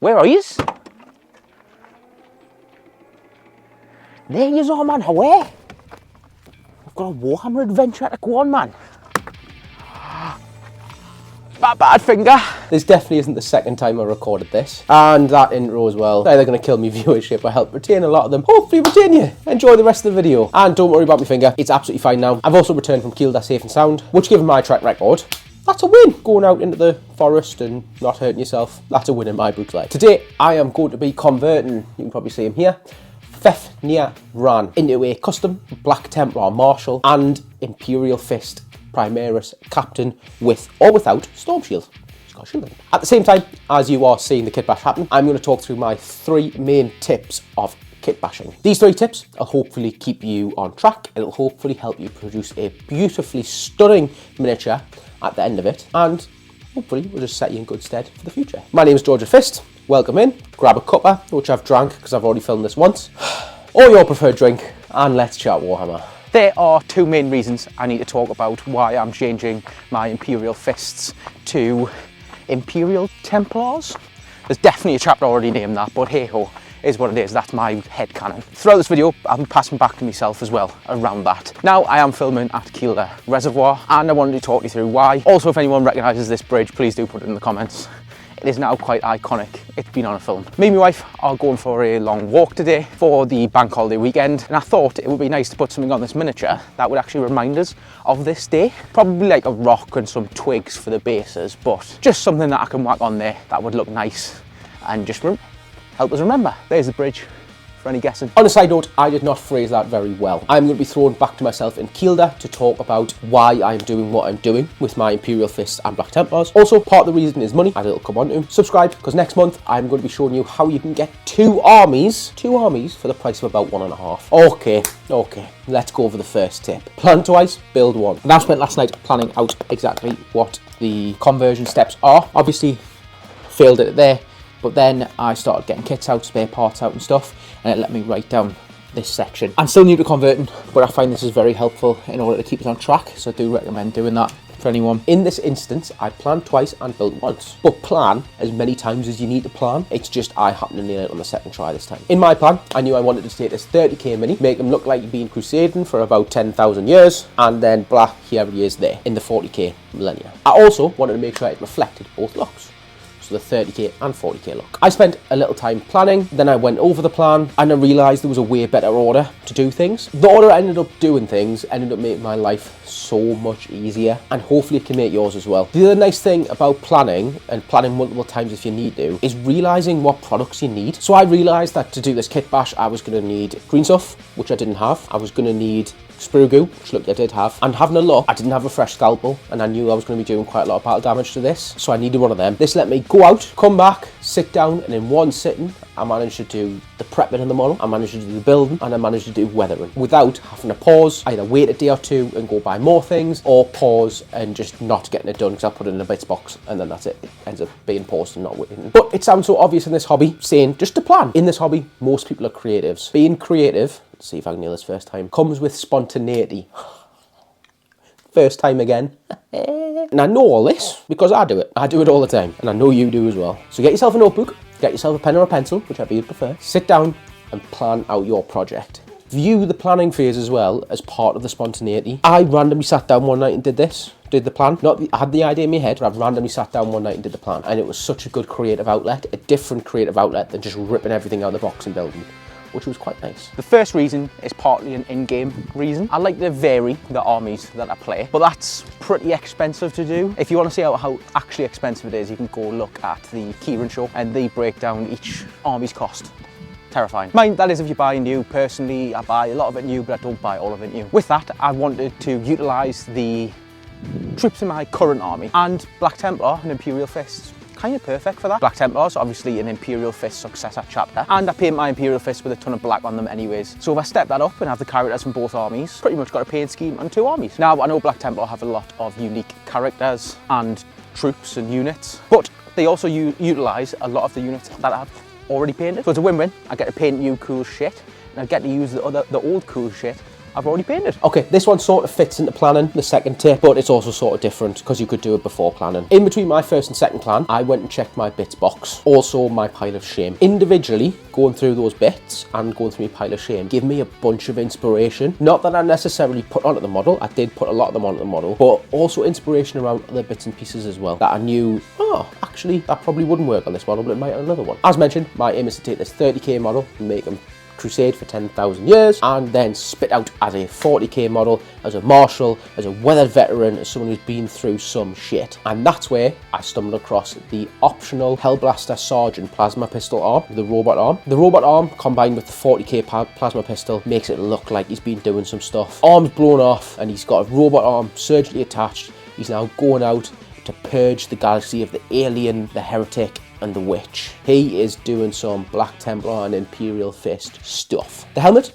Where are yous? There yous are, man. Away. We've got a Warhammer adventure to go on, man. My bad finger. This definitely isn't the second time I recorded this. And that intro as well. They're going to kill me viewership. I helped retain a lot of them. Hopefully retain you. Enjoy the rest of the video. And don't worry about my finger. It's absolutely fine now. I've also returned from Kielder safe and sound, which given my track record, that's a win. Going out into the forest and not hurting yourself, that's a win in my books. Like. Today, I am going to be converting, you can probably see him here, Fefnir Rann into a custom Black Templar Marshal and Imperial Fist Primaris Captain with or without Storm Shield. He's got a shield in. At the same time, as you are seeing the kit bash happen, I'm going to talk through my 3 main tips of kit bashing. These 3 tips will hopefully keep you on track. It'll hopefully help you produce a beautifully stunning miniature at the end of it, and hopefully will just set you in good stead for the future. My name is George Fist. Welcome in. Grab a cuppa, which I've drank because I've already filmed this once, or your preferred drink, and let's chat Warhammer. There are 2 main reasons I need to talk about why I'm changing my Imperial Fists to Imperial Templars. There's definitely a chapter already named that, but hey ho, is what it is. That's my headcanon. Throughout this video, I'll be passing back to myself as well around that. Now, I am filming at Kielder Reservoir, and I wanted to talk you through why. Also, if anyone recognises this bridge, please do put it in the comments. It is now quite iconic. It's been on a film. Me and my wife are going for a long walk today for the bank holiday weekend, and I thought it would be nice to put something on this miniature that would actually remind us of this day. Probably like a rock and some twigs for the bases, but just something that I can whack on there that would look nice and just help us remember. There's the bridge. For any guessing. On a side note, I did not phrase that very well. I'm going to be thrown back to myself in Kielder to talk about why I'm doing what I'm doing with my Imperial Fists and Black Templars. Also, part of the reason is money, as it'll come on to. Subscribe, because next month I'm going to be showing you how you can get 2 armies for the price of about 1.5. Okay, let's go over the first tip. Plan twice, build one. And I spent last night planning out exactly what the conversion steps are. Obviously, failed it there. But then I started getting kits out, spare parts out and stuff, and it let me write down this section. I'm still new to converting, but I find this is very helpful in order to keep us on track, so I do recommend doing that for anyone. In this instance, I planned twice and built once, but plan as many times as you need to plan. It's just I happen to nail it on the second try this time. In my plan, I knew I wanted to take this 30k mini, make them look like you've been crusading for about 10,000 years, and then blah, here he is there in the 40k millennia. I also wanted to make sure it reflected both looks. The 30k and 40k look. I spent a little time planning, then I went over the plan and I realised there was a way better order to do things. The order I ended up doing things ended up making my life so much easier, and hopefully it can make yours as well. The other nice thing about planning, and planning multiple times if you need to, is realising what products you need. So I realised that to do this kit bash I was going to need green stuff, which I didn't have. I was going to need sprue goo, which look I did have, and having a look, I didn't have a fresh scalpel, and I knew I was going to be doing quite a lot of battle damage to this, so I needed one of them. This let me go out, come back, sit down, and in one sitting I managed to do the prepping in the model, I managed to do the building, and I managed to do weathering without having to pause, either wait a day or 2 and go buy more things, or pause and just not getting it done because I put it in a bits box and then that's it. It ends up being paused and not waiting. But it sounds so obvious in this hobby, saying just to plan. In this hobby, most people are creatives. Being creative, let's see if I can nail this first time, comes with spontaneity. First time again. And I know all this because I do it. I do it all the time, and I know you do as well. So get yourself a notebook, get yourself a pen or a pencil, whichever you prefer. Sit down and plan out your project. View the planning phase as well as part of the spontaneity. I randomly sat down one night and did the plan. I had the idea in my head, but I randomly sat down one night and did the plan, and it was such a good creative outlet, a different creative outlet than just ripping everything out of the box and building, which was quite nice. The first reason is partly an in-game reason. I like to vary the armies that I play, but that's pretty expensive to do. If you want to see how actually expensive it is, you can go look at the Kieran show, and they break down each army's cost. Terrifying. Mind that is if you buy new. Personally, I buy a lot of it new, but I don't buy all of it new. With that, I wanted to utilise the troops in my current army, and Black Templar and Imperial Fists kind of perfect for that. Black Templars, obviously an Imperial Fist successor chapter, and I paint my Imperial Fist with a ton of black on them anyways. So if I step that up and have the characters from both armies, pretty much got a paint scheme on 2 armies. Now, I know Black Templar have a lot of unique characters and troops and units, but they also utilise a lot of the units that I've already painted. So it's a win-win. I get to paint new cool shit, and I get to use the old cool shit I've already painted. Okay, this one sort of fits into planning, the second tip, but it's also sort of different because you could do it before planning. In between my first and second plan, I went and checked my bits box, also my pile of shame. Individually, going through those bits and going through my pile of shame gave me a bunch of inspiration. Not that I necessarily put onto the model, I did put a lot of them onto the model, but also inspiration around other bits and pieces as well that I knew, oh, actually, that probably wouldn't work on this model, but it might on another one. As mentioned, my aim is to take this 30k model and make them crusade for 10,000 years and then spit out as a 40k model, as a marshal, as a weathered veteran, as someone who's been through some shit. And that's where I stumbled across the optional Hellblaster Sergeant plasma pistol arm, the robot arm. The robot arm combined with the 40k plasma pistol makes it look like he's been doing some stuff. Arms blown off and he's got a robot arm surgically attached. He's now going out to purge the galaxy of the alien, the heretic, and the witch. He is doing some Black Templar and Imperial Fist stuff. The helmet,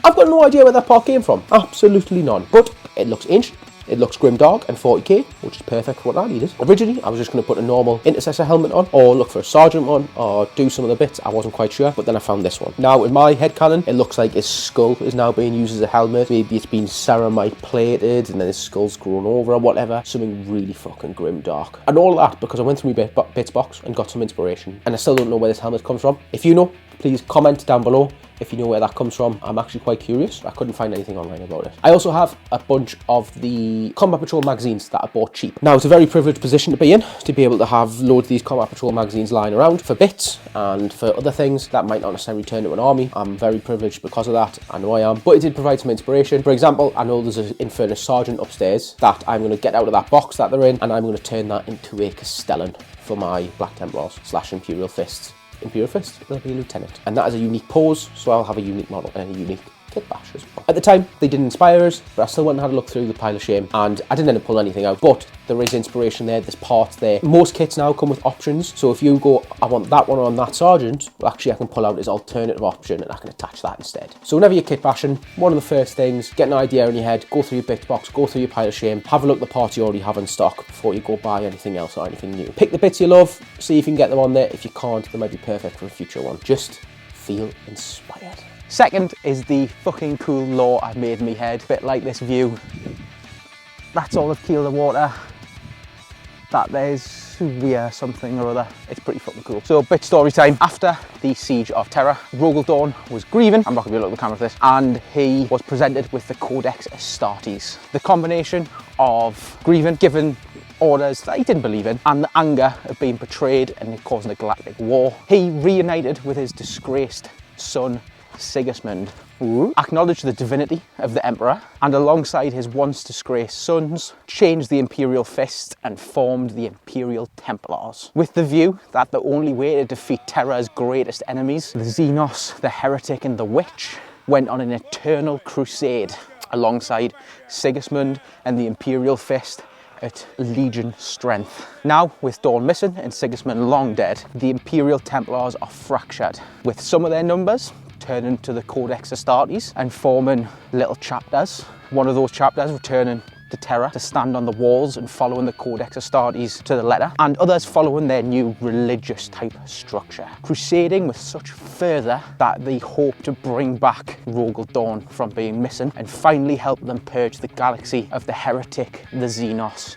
I've got no idea where that part came from. Absolutely none. But it looks ancient. It looks grimdark and 40k, which is perfect for what I needed. Originally, I was just going to put a normal intercessor helmet on, or look for a sergeant one, or do some of the bits. I wasn't quite sure, but then I found this one. Now, in my headcanon, it looks like his skull is now being used as a helmet. Maybe it's been ceramite plated, and then his skull's grown over or whatever. Something really fucking grimdark. And all of that because I went through my bits box and got some inspiration. And I still don't know where this helmet comes from. If you know, please comment down below if you know where that comes from. I'm actually quite curious. I couldn't find anything online about it. I also have a bunch of the Combat Patrol magazines that I bought cheap. Now, it's a very privileged position to be in, to be able to have loads of these Combat Patrol magazines lying around for bits and for other things that might not necessarily turn to an army. I'm very privileged because of that. I know I am. But it did provide some inspiration. For example, I know there's an Infernus Sergeant upstairs that I'm going to get out of that box that they're in, and I'm going to turn that into a Castellan for my Black Templars / Imperial Fists. Imperial Fist, they'll be a lieutenant. And that is a unique pose, so I'll have a unique model and a unique kit bash as well. At the time, they didn't inspire us, but I still went and had a look through the pile of shame, and I didn't end up pulling anything out, but there is inspiration there, there's parts there. Most kits now come with options, so if you go, I want that one on that sergeant, well, actually I can pull out his alternative option and I can attach that instead. So whenever you're kit bashing, one of the first things, get an idea in your head, go through your bit box, go through your pile of shame, have a look at the parts you already have in stock before you go buy anything else or anything new. Pick the bits you love, see if you can get them on there. If you can't, they might be perfect for a future one. Just feel inspired. Second is the fucking cool lore I've made in my head. Bit like this view. That's all of Keel the Water. That there's weird something or other. It's pretty fucking cool. So, bit story time. After the Siege of Terra, Rogaldorn was grieving. I'm not going to be able to look at the camera for this. And he was presented with the Codex Astartes. The combination of grieving, given orders that he didn't believe in, and the anger of being betrayed and it causing a galactic war. He reunited with his disgraced son, Sigismund, acknowledged the divinity of the Emperor, and alongside his once disgraced sons, changed the Imperial Fist and formed the Imperial Templars, with the view that the only way to defeat Terra's greatest enemies, the Xenos, the Heretic and the Witch, went on an eternal crusade alongside Sigismund and the Imperial Fist at Legion strength. Now, with Dawn missing and Sigismund long dead, the Imperial Templars are fractured, with some of their numbers turning to the Codex Astartes and forming little chapters. One of those chapters returning to Terra to stand on the walls and following the Codex Astartes to the letter, and others following their new religious type structure, crusading with such fervour that they hope to bring back Rogaldorn from being missing and finally help them purge the galaxy of the Heretic, the Xenos,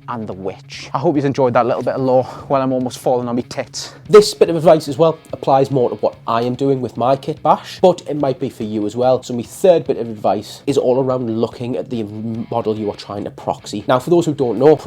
and the Witch. I hope you've enjoyed that little bit of lore while I'm almost falling on my tits. This bit of advice as well applies more to what I am doing with my kit bash, but it might be for you as well. So my third bit of advice is all around looking at the model you are trying to proxy. Now, for those who don't know,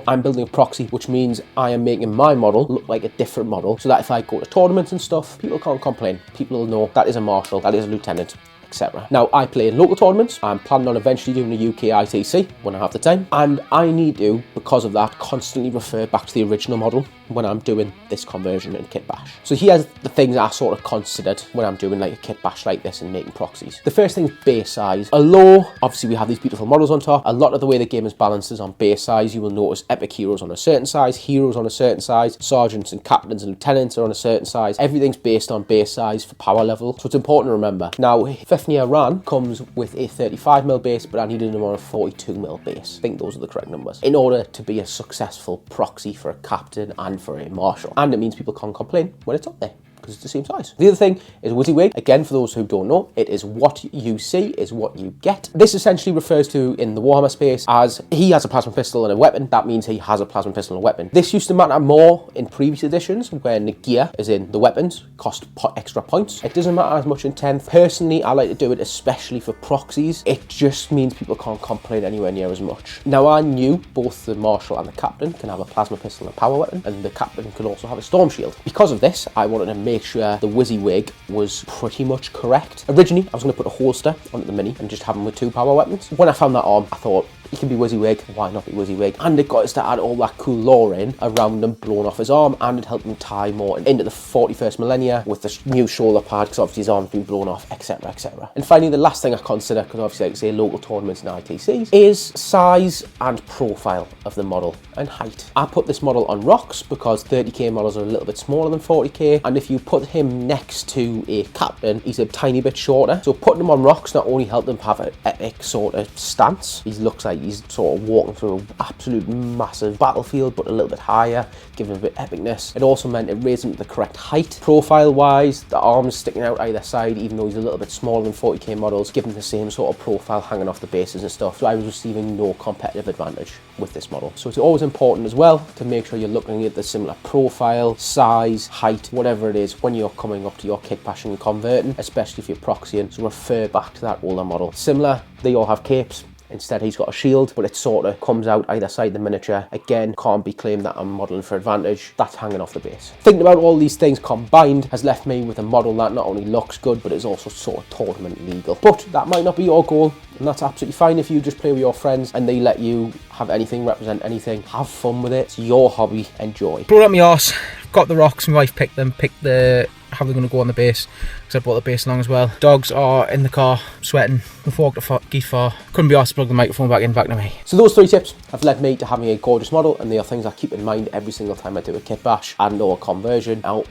I'm building a proxy, which means I am making my model look like a different model, so that if I go to tournaments and stuff, people can't complain. People will know that is a marshal, that is a lieutenant, etc. Now, I play in local tournaments. I'm planning on eventually doing a UK ITC when I have the time, and I need to, because of that, constantly refer back to the original model when I'm doing this conversion in kit bash. So here's the things I sort of considered when I'm doing like a kit bash like this and making proxies. The first thing is base size. Although obviously we have these beautiful models on top, a lot of the way the game is balanced is on base size. You will notice epic heroes on a certain size, heroes on a certain size, sergeants and captains and lieutenants are on a certain size. Everything's based on base size for power level, so it's important to remember. Now, Fefnir Rann comes with a 35mm base, but I needed him on a 42mm base. I think those are the correct numbers in order to be a successful proxy for a captain and for a marshal. And it means people can't complain when it's up there. because it's the same size. The other thing is WYSIWYG. Again, for those who don't know, it is what you see is what you get. This essentially refers to, in the Warhammer space, as he has a plasma pistol and a weapon. That means he has a plasma pistol and a weapon. This used to matter more in previous editions, when the gear, as in the weapons, cost extra points. It doesn't matter as much in 10th. Personally, I like to do it especially for proxies. It just means people can't complain anywhere near as much. Now, I knew both the Marshal and the Captain can have a plasma pistol and a power weapon, and the Captain can also have a storm shield. Because of this, I wanted to make sure the WYSIWYG was pretty much correct. Originally, I was going to put a holster onto the Mini and just have him with 2 power weapons. When I found that arm, I thought, he can be WYSIWYG, why not be WYSIWYG? And it got us to add all that cool lore in around him blowing off his arm, and it helped him tie more into the 41st millennia with the new shoulder pad, because obviously his arm's been blown off, etc, etc. And finally, the last thing I consider, because obviously like I say local tournaments and ITCs, is size and profile of the model and height. I put this model on rocks because 30k models are a little bit smaller than 40k, and if you put him next to a Captain, he's a tiny bit shorter. So putting him on rocks not only helped him have an epic sort of stance, he looks like he's sort of walking through an absolute massive battlefield, but a little bit higher, giving him a bit of epicness. It also meant it raised him to the correct height. Profile wise, the arms sticking out either side, even though he's a little bit smaller than 40k models, giving the same sort of profile hanging off the bases and stuff. So I was receiving no competitive advantage with this model. So it's always important as well to make sure you're looking at the similar profile, size, height, whatever it is when you're coming up to your kitbashing and converting, especially if you're proxying. So refer back to that older model. Similar, they all have capes. Instead, he's got a shield, but it sort of comes out either side the miniature. Again, can't be claimed that I'm modelling for advantage. That's hanging off the base. Thinking about all these things combined has left me with a model that not only looks good, but is also sort of tournament legal. But that might not be your goal, and that's absolutely fine if you just play with your friends and they let you have anything, represent anything. Have fun with it. It's your hobby. Enjoy. Brought up my arse, got the rocks, my wife picked them, picked the how they're going to go on the base, because I brought the base along as well. Dogs are in the car, sweating. We've walked the geese far. Couldn't be asked to plug the microphone back to me. So those 3 tips have led me to having a gorgeous model, and they are things I keep in mind every single time I do a kit bash and or a conversion, or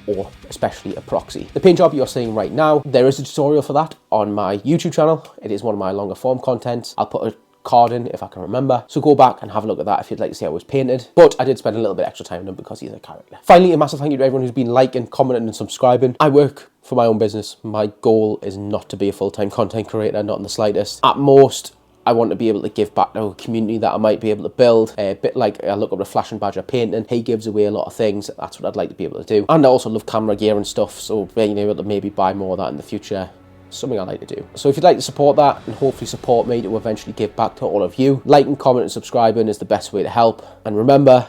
especially a proxy. The paint job you're seeing right now, there is a tutorial for that on my YouTube channel. It is one of my longer form content. I'll put a card in if I can remember, so go back and have a look at that if you'd like to see how it was painted. But I did spend a little bit extra time on him because he's a character. Finally, a massive thank you to everyone who's been liking, commenting and subscribing. I work for my own business. My goal is not to be a full-time content creator, not in the slightest. At most, I want to be able to give back to a community that I might be able to build. A bit like I look up at Flash and Badger painting. He gives away a lot of things. That's what I'd like to be able to do. And I also love camera gear and stuff, so being able to maybe buy more of that in the future, something I like to do. So if you'd like to support that and hopefully support me to eventually give back to all of you, liking, commenting and subscribing is the best way to help. And remember,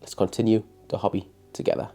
let's continue the hobby together.